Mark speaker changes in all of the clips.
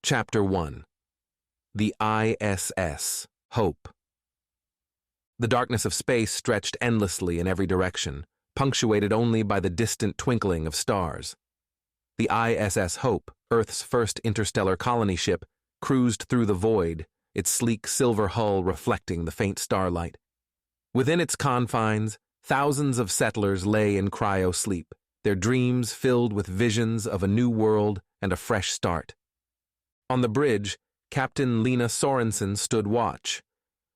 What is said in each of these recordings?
Speaker 1: Chapter 1. The ISS Hope. The darkness of space stretched endlessly in every direction, punctuated only by the distant twinkling of stars. The ISS Hope, Earth's first interstellar colony ship, cruised through the void, its sleek silver hull reflecting the faint starlight. Within its confines, thousands of settlers lay in cryo-sleep, their dreams filled with visions of a new world and a fresh start. On the bridge, Captain Lina Sorensen stood watch,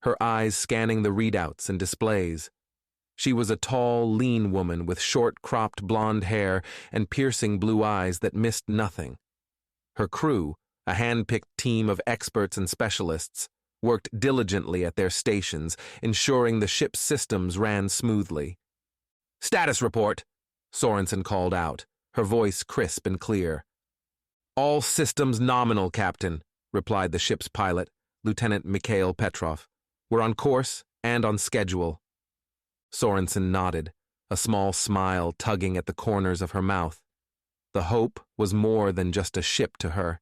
Speaker 1: her eyes scanning the readouts and displays. She was a tall, lean woman with short-cropped blonde hair and piercing blue eyes that missed nothing. Her crew, a hand-picked team of experts and specialists, worked diligently at their stations, ensuring the ship's systems ran smoothly. "Status report," Sorensen called out, her voice crisp and clear. "All systems nominal, Captain," replied the ship's pilot, Lieutenant Mikhail Petrov. "We're on course and on schedule." Sorensen nodded, a small smile tugging at the corners of her mouth. The Hope was more than just a ship to her.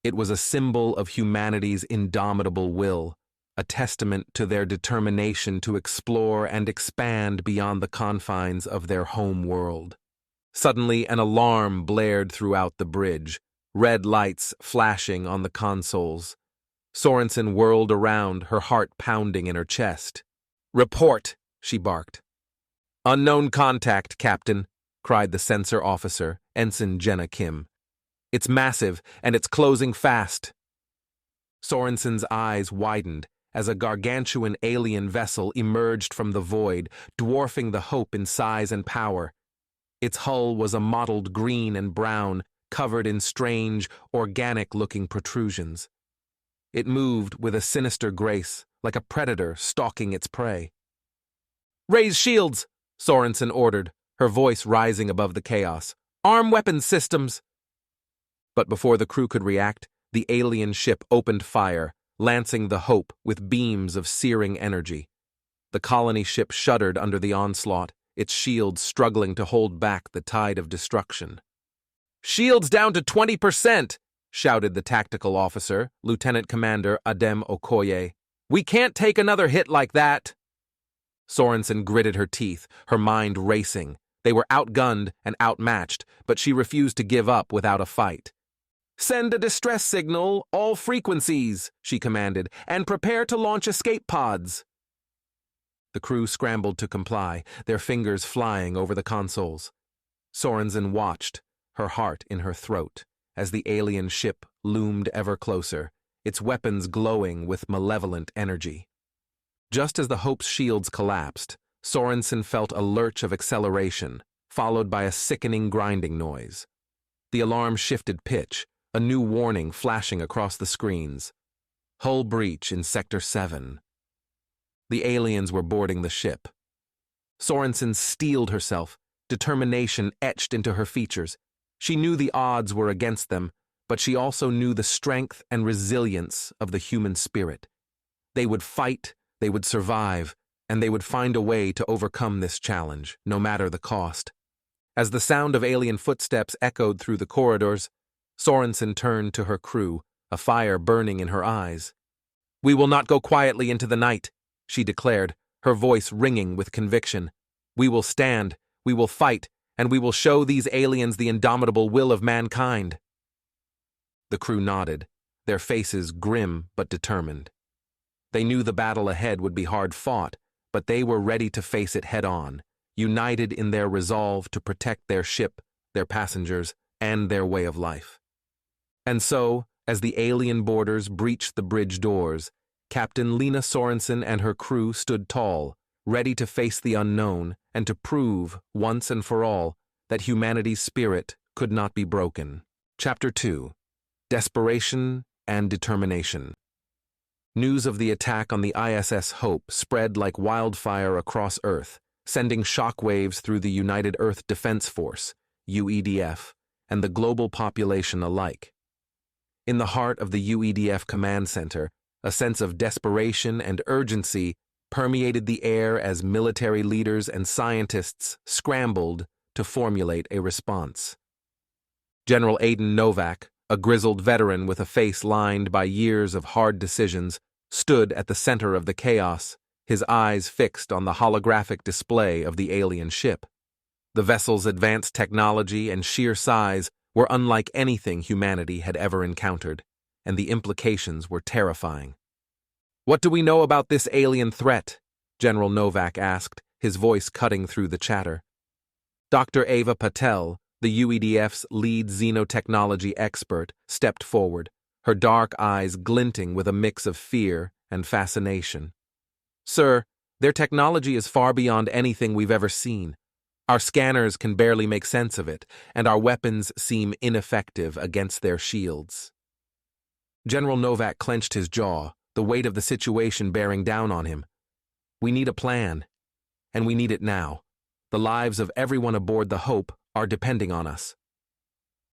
Speaker 1: It was a symbol of humanity's indomitable will, a testament to their determination to explore and expand beyond the confines of their home world. Suddenly, an alarm blared throughout the bridge, red lights flashing on the consoles. Sorensen whirled around, her heart pounding in her chest. "Report!" she barked. "Unknown contact, Captain," cried the sensor officer, Ensign Jenna Kim. "It's massive, and it's closing fast." Sorensen's eyes widened as a gargantuan alien vessel emerged from the void, dwarfing the Hope in size and power. Its hull was a mottled green and brown, covered in strange, organic-looking protrusions. It moved with a sinister grace, like a predator stalking its prey. "Raise shields!" Sorensen ordered, her voice rising above the chaos. "Arm weapons systems!" But before the crew could react, the alien ship opened fire, lancing the Hope with beams of searing energy. The colony ship shuddered under the onslaught, its shields struggling to hold back the tide of destruction. "Shields down to 20%! Shouted the tactical officer, Lieutenant Commander Adem Okoye. "We can't take another hit like that!" Sorensen gritted her teeth, her mind racing. They were outgunned and outmatched, but she refused to give up without a fight. "Send a distress signal, all frequencies," she commanded, "and prepare to launch escape pods." The crew scrambled to comply, their fingers flying over the consoles. Sorensen watched, her heart in her throat, as the alien ship loomed ever closer, its weapons glowing with malevolent energy. Just as the Hope's shields collapsed, Sorensen felt a lurch of acceleration, followed by a sickening grinding noise. The alarm shifted pitch, a new warning flashing across the screens. Hull breach in Sector 7. The aliens were boarding the ship. Sorensen steeled herself, determination etched into her features. She knew the odds were against them, but she also knew the strength and resilience of the human spirit. They would fight, they would survive, and they would find a way to overcome this challenge, no matter the cost. As the sound of alien footsteps echoed through the corridors, Sorensen turned to her crew, a fire burning in her eyes. "We will not go quietly into the night," she declared, her voice ringing with conviction. "We will stand, we will fight, and we will show these aliens the indomitable will of mankind." The crew nodded, their faces grim but determined. They knew the battle ahead would be hard fought, but they were ready to face it head-on, united in their resolve to protect their ship, their passengers, and their way of life. And so, as the alien boarders breached the bridge doors, Captain Lina Sorensen and her crew stood tall, ready to face the unknown and to prove, once and for all, that humanity's spirit could not be broken. Chapter 2. Desperation and Determination. News of the attack on the ISS Hope spread like wildfire across Earth, sending shockwaves through the United Earth Defense Force, UEDF, and the global population alike. In the heart of the UEDF command center, a sense of desperation and urgency permeated the air as military leaders and scientists scrambled to formulate a response. General Aidan Novak, a grizzled veteran with a face lined by years of hard decisions, stood at the center of the chaos, his eyes fixed on the holographic display of the alien ship. The vessel's advanced technology and sheer size were unlike anything humanity had ever encountered, and the implications were terrifying. "What do we know about this alien threat?" General Novak asked, his voice cutting through the chatter. Dr. Ava Patel, the UEDF's lead xenotechnology expert, stepped forward, her dark eyes glinting with a mix of fear and fascination. "Sir, their technology is far beyond anything we've ever seen. Our scanners can barely make sense of it, and our weapons seem ineffective against their shields." General Novak clenched his jaw, the weight of the situation bearing down on him. "We need a plan, and we need it now. The lives of everyone aboard the Hope are depending on us."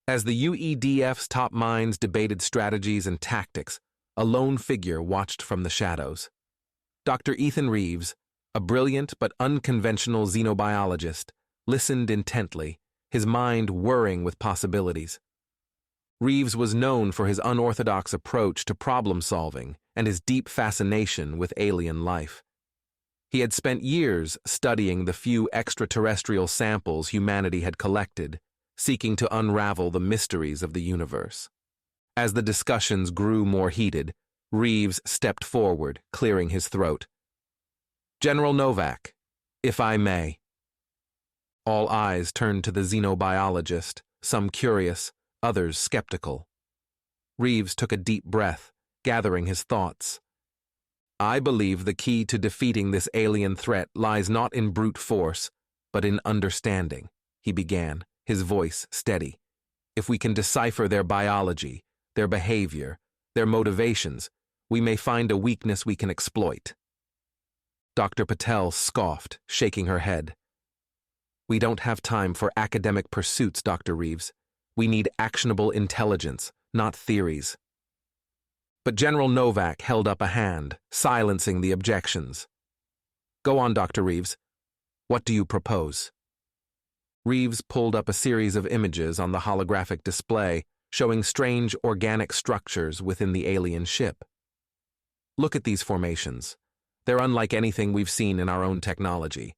Speaker 1: As the UEDF's top minds debated strategies and tactics, a lone figure watched from the shadows. Dr. Ethan Reeves, a brilliant but unconventional xenobiologist, listened intently, his mind whirring with possibilities. Reeves was known for his unorthodox approach to problem-solving and his deep fascination with alien life. He had spent years studying the few extraterrestrial samples humanity had collected, seeking to unravel the mysteries of the universe. As the discussions grew more heated, Reeves stepped forward, clearing his throat. "General Novak, if I may." All eyes turned to the xenobiologist, some curious, others skeptical. Reeves took a deep breath, gathering his thoughts. "I believe the key to defeating this alien threat lies not in brute force, but in understanding," he began, his voice steady. "If we can decipher their biology, their behavior, their motivations, we may find a weakness we can exploit." Dr. Patel scoffed, shaking her head. "We don't have time for academic pursuits, Dr. Reeves. We need actionable intelligence, not theories." But General Novak held up a hand, silencing the objections. "Go on, Dr. Reeves. What do you propose?" Reeves pulled up a series of images on the holographic display, showing strange organic structures within the alien ship. "Look at these formations. They're unlike anything we've seen in our own technology.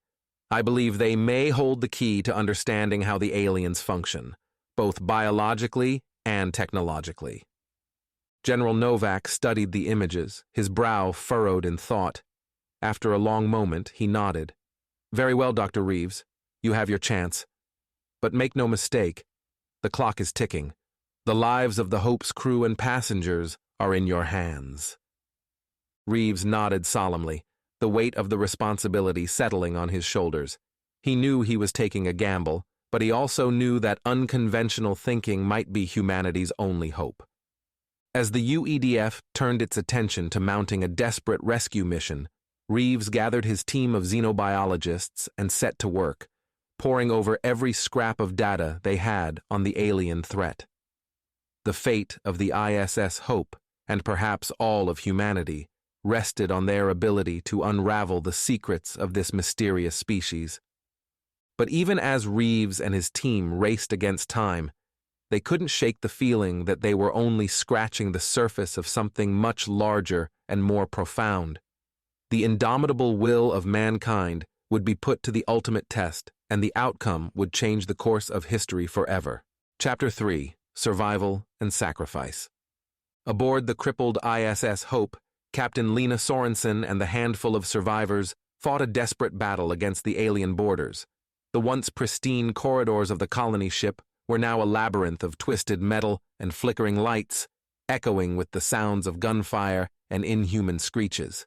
Speaker 1: I believe they may hold the key to understanding how the aliens function, both biologically and technologically." General Novak studied the images, his brow furrowed in thought. After a long moment, he nodded. "Very well, Dr. Reeves. You have your chance. But make no mistake, the clock is ticking. The lives of the Hope's crew and passengers are in your hands." Reeves nodded solemnly, the weight of the responsibility settling on his shoulders. He knew he was taking a gamble, but he also knew that unconventional thinking might be humanity's only hope. As the UEDF turned its attention to mounting a desperate rescue mission, Reeves gathered his team of xenobiologists and set to work, poring over every scrap of data they had on the alien threat. The fate of the ISS Hope, and perhaps all of humanity, rested on their ability to unravel the secrets of this mysterious species. But even as Reeves and his team raced against time, they couldn't shake the feeling that they were only scratching the surface of something much larger and more profound. The indomitable will of mankind would be put to the ultimate test, and the outcome would change the course of history forever. Chapter 3: Survival and Sacrifice. Aboard the crippled ISS Hope, Captain Lina Sorensen and the handful of survivors fought a desperate battle against the alien borders. The once pristine corridors of the colony ship were now a labyrinth of twisted metal and flickering lights, echoing with the sounds of gunfire and inhuman screeches.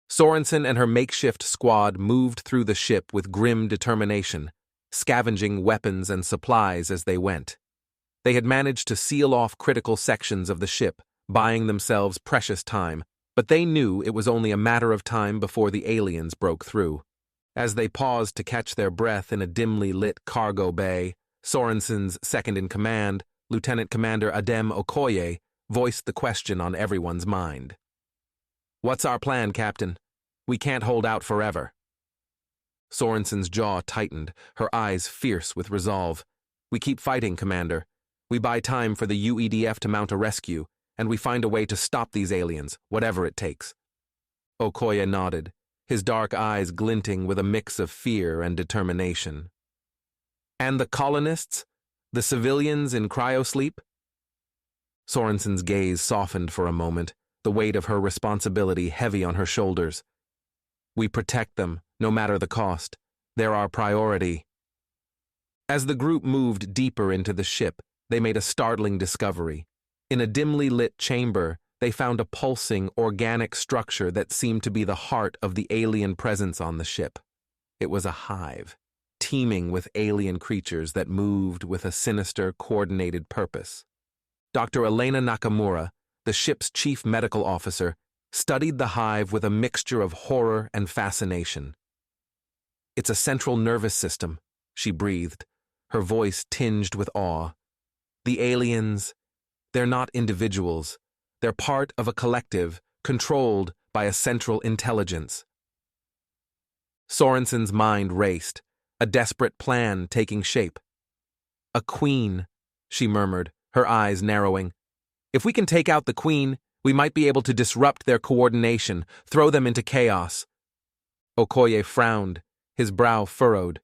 Speaker 1: Sorensen and her makeshift squad moved through the ship with grim determination, scavenging weapons and supplies as they went. They had managed to seal off critical sections of the ship, buying themselves precious time, but they knew it was only a matter of time before the aliens broke through. As they paused to catch their breath in a dimly lit cargo bay, Sorensen's second-in-command, Lieutenant Commander Adem Okoye, voiced the question on everyone's mind. "What's our plan, Captain? We can't hold out forever." Sorensen's jaw tightened, her eyes fierce with resolve. "We keep fighting, Commander. We buy time for the UEDF to mount a rescue, and we find a way to stop these aliens, whatever it takes. Okoye nodded, his dark eyes glinting with a mix of fear and determination. And the colonists? The civilians in cryosleep? Sorensen's gaze softened for a moment, the weight of her responsibility heavy on her shoulders. We protect them, no matter the cost. They're our priority. As the group moved deeper into the ship, they made a startling discovery. In a dimly lit chamber, they found a pulsing, organic structure that seemed to be the heart of the alien presence on the ship. It was a hive, teeming with alien creatures that moved with a sinister, coordinated purpose. Dr. Elena Nakamura, the ship's chief medical officer, studied the hive with a mixture of horror and fascination. "It's a central nervous system," she breathed, her voice tinged with awe. "The aliens, they're not individuals. They're part of a collective, controlled by a central intelligence." Sorensen's mind raced, a desperate plan taking shape. "A queen," she murmured, her eyes narrowing. "If we can take out the queen, we might be able to disrupt their coordination, throw them into chaos." Okoye frowned, his brow furrowed.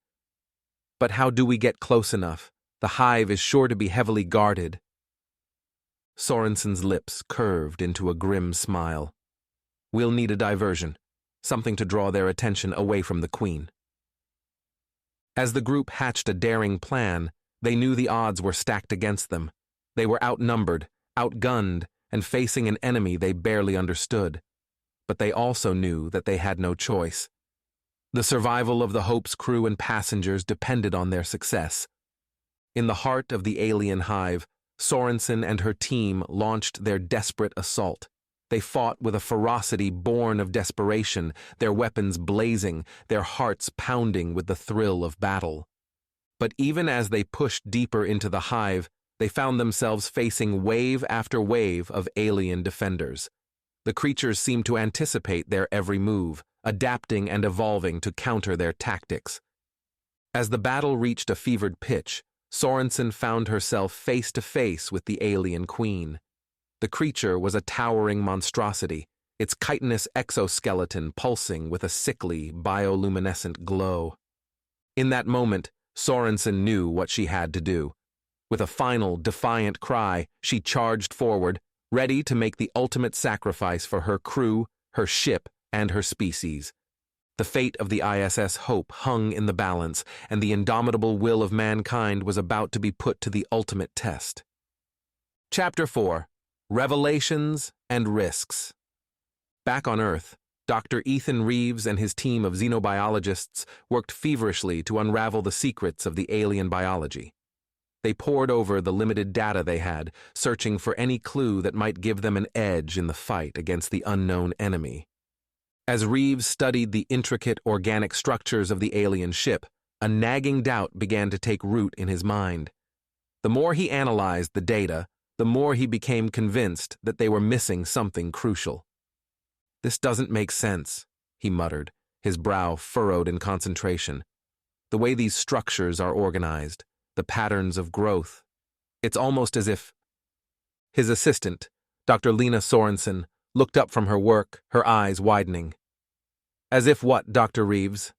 Speaker 1: "But how do we get close enough? The hive is sure to be heavily guarded." Sorensen's lips curved into a grim smile. "We'll need a diversion, something to draw their attention away from the queen." As the group hatched a daring plan, they knew the odds were stacked against them. They were outnumbered, outgunned, and facing an enemy they barely understood. But they also knew that they had no choice. The survival of the Hope's crew and passengers depended on their success. In the heart of the alien hive, Sorensen and her team launched their desperate assault. They fought with a ferocity born of desperation, their weapons blazing, their hearts pounding with the thrill of battle. But even as they pushed deeper into the hive, they found themselves facing wave after wave of alien defenders. The creatures seemed to anticipate their every move, adapting and evolving to counter their tactics. As the battle reached a fevered pitch, Sorensen found herself face to face with the alien queen. The creature was a towering monstrosity, its chitinous exoskeleton pulsing with a sickly, bioluminescent glow. In that moment, Sorensen knew what she had to do. With a final, defiant cry, she charged forward, ready to make the ultimate sacrifice for her crew, her ship, and her species. The fate of the ISS Hope hung in the balance, and the indomitable will of mankind was about to be put to the ultimate test. Chapter 4. Revelations and Risks. Back on Earth, Dr. Ethan Reeves and his team of xenobiologists worked feverishly to unravel the secrets of the alien biology. They pored over the limited data they had, searching for any clue that might give them an edge in the fight against the unknown enemy. As Reeves studied the intricate organic structures of the alien ship, a nagging doubt began to take root in his mind. The more he analyzed the data, the more he became convinced that they were missing something crucial. "This doesn't make sense," he muttered, his brow furrowed in concentration. "The way these structures are organized, the patterns of growth. It's almost as if—" His assistant, Dr. Lina Sorensen, looked up from her work, her eyes widening. "As if what, Dr. Reeves?"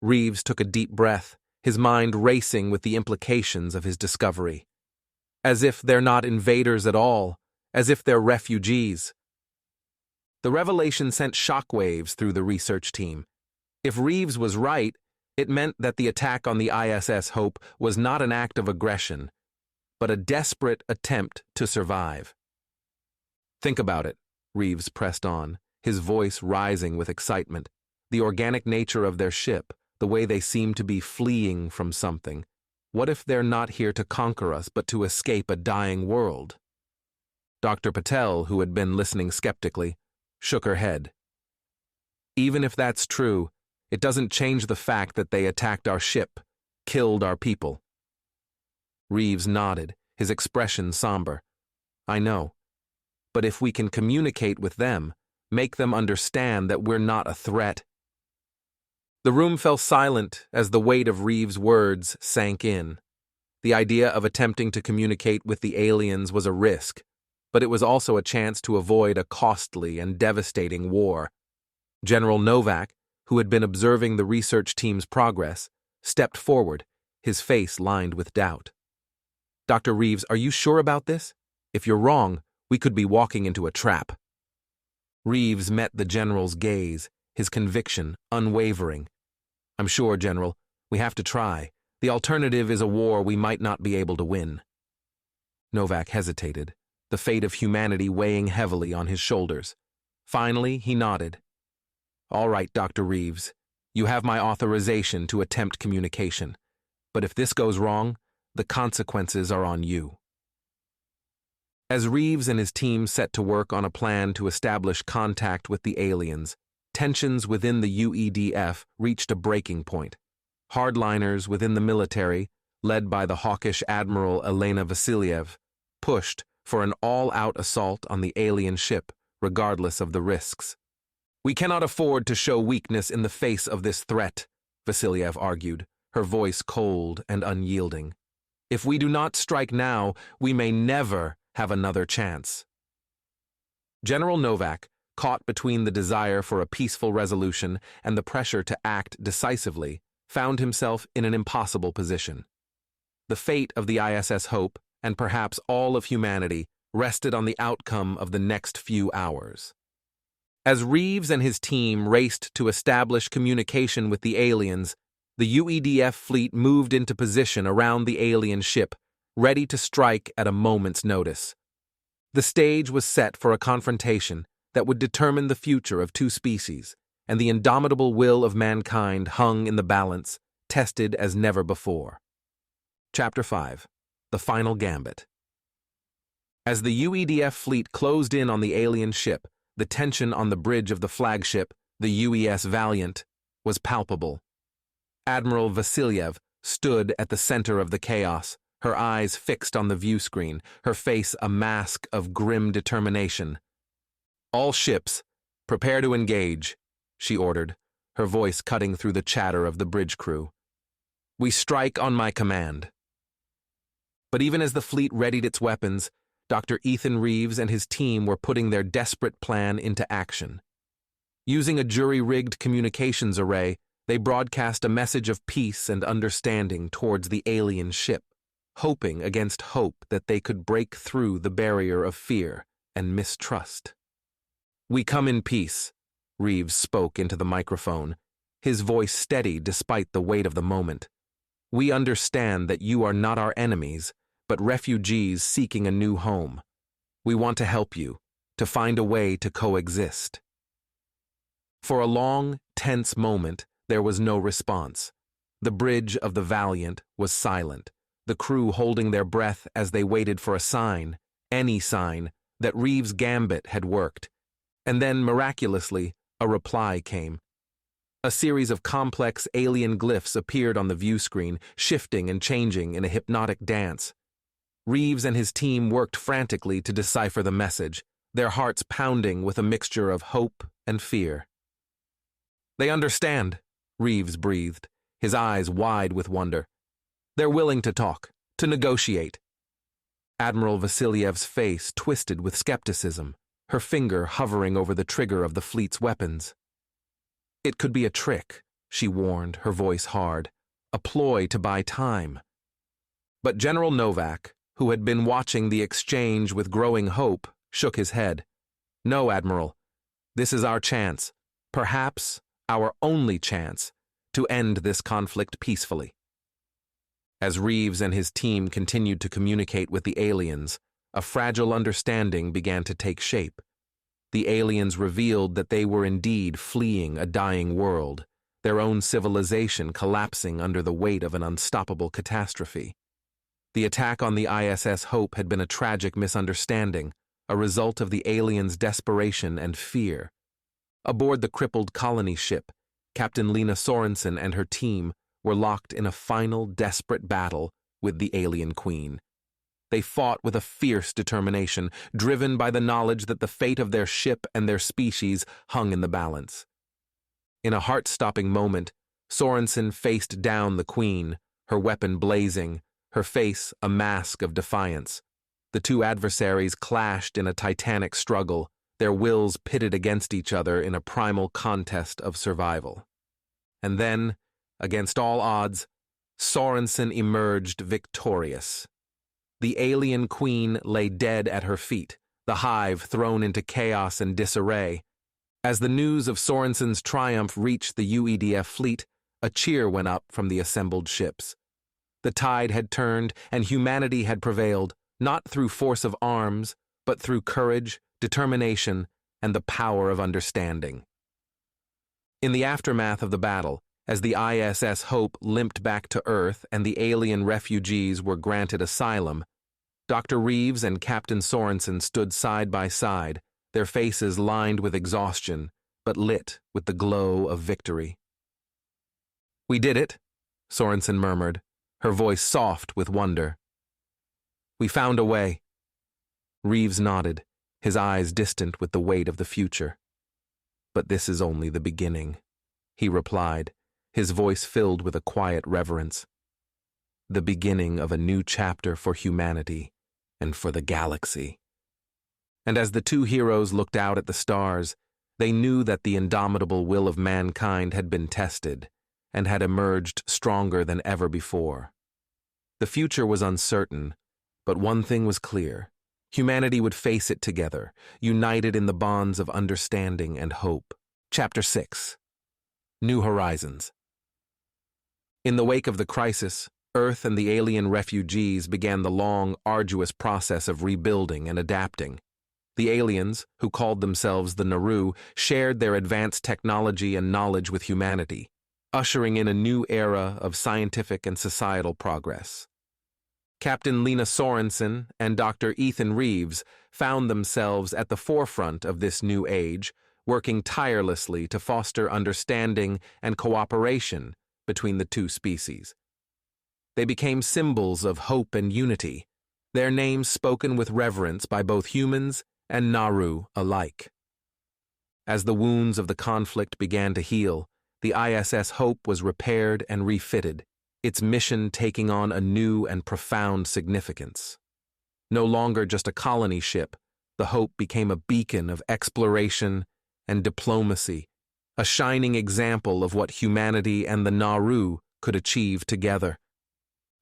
Speaker 1: Reeves took a deep breath, his mind racing with the implications of his discovery. "As if they're not invaders at all, as if they're refugees." The revelation sent shockwaves through the research team. If Reeves was right, it meant that the attack on the ISS Hope was not an act of aggression, but a desperate attempt to survive. "Think about it," Reeves pressed on, his voice rising with excitement. "The organic nature of their ship, the way they seem to be fleeing from something. What if they're not here to conquer us, but to escape a dying world?" Dr. Patel, who had been listening skeptically, shook her head. "Even if that's true, it doesn't change the fact that they attacked our ship, killed our people." Reeves nodded, his expression somber. "I know. But if we can communicate with them, make them understand that we're not a threat." The room fell silent as the weight of Reeves' words sank in. The idea of attempting to communicate with the aliens was a risk, but it was also a chance to avoid a costly and devastating war. General Novak, who had been observing the research team's progress, stepped forward, his face lined with doubt. "Dr. Reeves, are you sure about this? If you're wrong, we could be walking into a trap." Reeves met the general's gaze, his conviction unwavering. "I'm sure, General. We have to try. The alternative is a war we might not be able to win." Novak hesitated, the fate of humanity weighing heavily on his shoulders. Finally, he nodded. "All right, Dr. Reeves. You have my authorization to attempt communication. But if this goes wrong, the consequences are on you." As Reeves and his team set to work on a plan to establish contact with the aliens, tensions within the UEDF reached a breaking point. Hardliners within the military, led by the hawkish Admiral Lina Sorensen, pushed for an all-out assault on the alien ship, regardless of the risks. "We cannot afford to show weakness in the face of this threat," Sorensen argued, her voice cold and unyielding. "If we do not strike now, we may never have another chance." General Novak, caught between the desire for a peaceful resolution and the pressure to act decisively, found himself in an impossible position. The fate of the ISS Hope, and perhaps all of humanity, rested on the outcome of the next few hours. As Reeves and his team raced to establish communication with the aliens, the UEDF fleet moved into position around the alien ship, ready to strike at a moment's notice. The stage was set for a confrontation that would determine the future of two species, and the indomitable will of mankind hung in the balance, tested as never before. Chapter 5. The Final Gambit. As the UEDF fleet closed in on the alien ship, the tension on the bridge of the flagship, the UES Valiant, was palpable. Admiral Vasilyev stood at the center of the chaos, her eyes fixed on the view screen, her face a mask of grim determination. "All ships, prepare to engage," she ordered, her voice cutting through the chatter of the bridge crew. "We strike on my command." But even as the fleet readied its weapons, Dr. Ethan Reeves and his team were putting their desperate plan into action. Using a jury-rigged communications array, they broadcast a message of peace and understanding towards the alien ship, hoping against hope that they could break through the barrier of fear and mistrust. "We come in peace," Reeves spoke into the microphone, his voice steady despite the weight of the moment. "We understand that you are not our enemies, but refugees seeking a new home. We want to help you, to find a way to coexist." For a long, tense moment, there was no response. The bridge of the Valiant was silent, the crew holding their breath as they waited for a sign, any sign, that Reeves' gambit had worked. And then, miraculously, a reply came. A series of complex alien glyphs appeared on the view screen, shifting and changing in a hypnotic dance. Reeves and his team worked frantically to decipher the message, their hearts pounding with a mixture of hope and fear. "They understand," Reeves breathed, his eyes wide with wonder. "They're willing to talk, to negotiate." Admiral Vasilyev's face twisted with skepticism, her finger hovering over the trigger of the fleet's weapons. "It could be a trick," she warned, her voice hard, "a ploy to buy time." But General Novak, who had been watching the exchange with growing hope, shook his head. "No, Admiral. This is our chance, perhaps our only chance, to end this conflict peacefully." As Reeves and his team continued to communicate with the aliens, a fragile understanding began to take shape. The aliens revealed that they were indeed fleeing a dying world, their own civilization collapsing under the weight of an unstoppable catastrophe. The attack on the ISS Hope had been a tragic misunderstanding, a result of the aliens' desperation and fear. Aboard the crippled colony ship, Captain Lina Sorensen and her team were locked in a final, desperate battle with the alien queen. They fought with a fierce determination, driven by the knowledge that the fate of their ship and their species hung in the balance. In a heart-stopping moment, Sorensen faced down the queen, her weapon blazing, her face a mask of defiance. The two adversaries clashed in a titanic struggle, their wills pitted against each other in a primal contest of survival. And then, against all odds, Sorensen emerged victorious. The alien queen lay dead at her feet, the hive thrown into chaos and disarray. As the news of Sorensen's triumph reached the UEDF fleet, a cheer went up from the assembled ships. The tide had turned, and humanity had prevailed, not through force of arms, but through courage, determination, and the power of understanding. In the aftermath of the battle, as the ISS Hope limped back to Earth and the alien refugees were granted asylum, Dr. Reeves and Captain Sorensen stood side by side, their faces lined with exhaustion, but lit with the glow of victory. "We did it," Sorensen murmured, her voice soft with wonder. "We found a way." Reeves nodded, his eyes distant with the weight of the future. "But this is only the beginning," he replied, his voice filled with a quiet reverence. "The beginning of a new chapter for humanity and for the galaxy." And as the two heroes looked out at the stars, they knew that the indomitable will of mankind had been tested and had emerged stronger than ever before. The future was uncertain, but one thing was clear. Humanity would face it together, united in the bonds of understanding and hope. Chapter 6. New Horizons. In the wake of the crisis, Earth and the alien refugees began the long, arduous process of rebuilding and adapting. The aliens, who called themselves the Naru, shared their advanced technology and knowledge with humanity, ushering in a new era of scientific and societal progress. Captain Lina Sorensen and Dr. Ethan Reeves found themselves at the forefront of this new age, working tirelessly to foster understanding and cooperation between the two species. They became symbols of hope and unity, their names spoken with reverence by both humans and Naru alike. As the wounds of the conflict began to heal, the ISS Hope was repaired and refitted, its mission taking on a new and profound significance. No longer just a colony ship, the Hope became a beacon of exploration and diplomacy, a shining example of what humanity and the Naru could achieve together.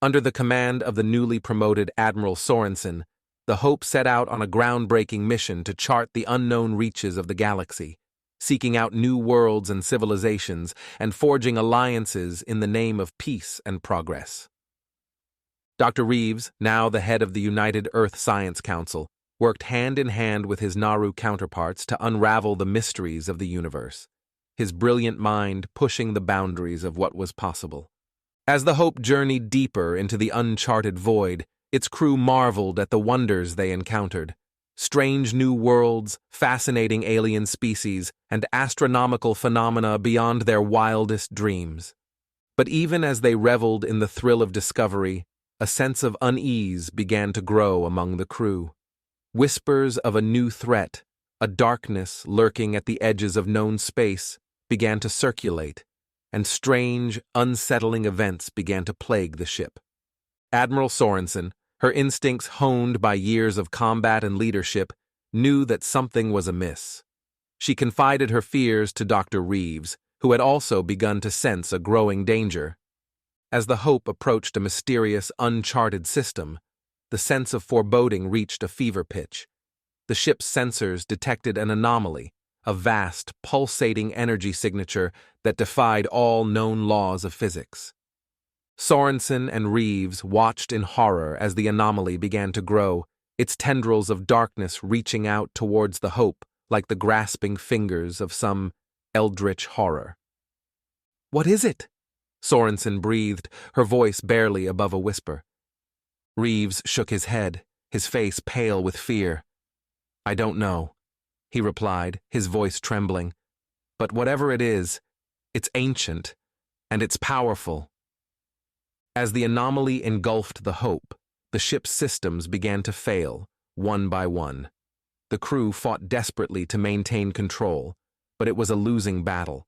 Speaker 1: Under the command of the newly promoted Admiral Sorensen, the Hope set out on a groundbreaking mission to chart the unknown reaches of the galaxy, seeking out new worlds and civilizations and forging alliances in the name of peace and progress. Dr. Reeves, now the head of the United Earth Science Council, worked hand in hand with his Naru counterparts to unravel the mysteries of the universe, his brilliant mind pushing the boundaries of what was possible. As the Hope journeyed deeper into the uncharted void, its crew marveled at the wonders they encountered. Strange new worlds, fascinating alien species, and astronomical phenomena beyond their wildest dreams. But even as they reveled in the thrill of discovery, a sense of unease began to grow among the crew. Whispers of a new threat, a darkness lurking at the edges of known space, began to circulate, and strange, unsettling events began to plague the ship. Admiral Sorensen, her instincts honed by years of combat and leadership, knew that something was amiss. She confided her fears to Dr. Reeves, who had also begun to sense a growing danger. As the Hope approached a mysterious, uncharted system, the sense of foreboding reached a fever pitch. The ship's sensors detected an anomaly, a vast, pulsating energy signature that defied all known laws of physics. Sorensen and Reeves watched in horror as the anomaly began to grow, its tendrils of darkness reaching out towards the Hope like the grasping fingers of some eldritch horror. "What is it?" Sorensen breathed, her voice barely above a whisper. Reeves shook his head, his face pale with fear. "I don't know," he replied, his voice trembling. "But whatever it is, it's ancient, and it's powerful." As the anomaly engulfed the Hope, the ship's systems began to fail, one by one. The crew fought desperately to maintain control, but it was a losing battle.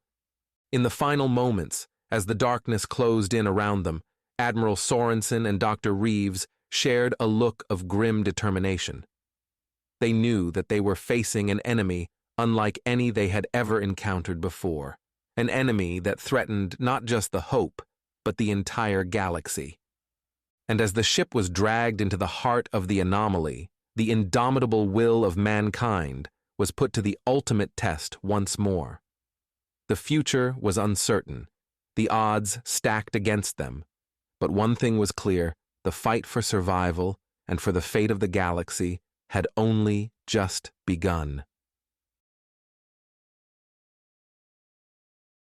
Speaker 1: In the final moments, as the darkness closed in around them, Admiral Sorensen and Dr. Reeves shared a look of grim determination. They knew that they were facing an enemy unlike any they had ever encountered before, an enemy that threatened not just the Hope, but the entire galaxy. And as the ship was dragged into the heart of the anomaly, the indomitable will of mankind was put to the ultimate test once more. The future was uncertain, the odds stacked against them, but one thing was clear: the fight for survival and for the fate of the galaxy had only just begun.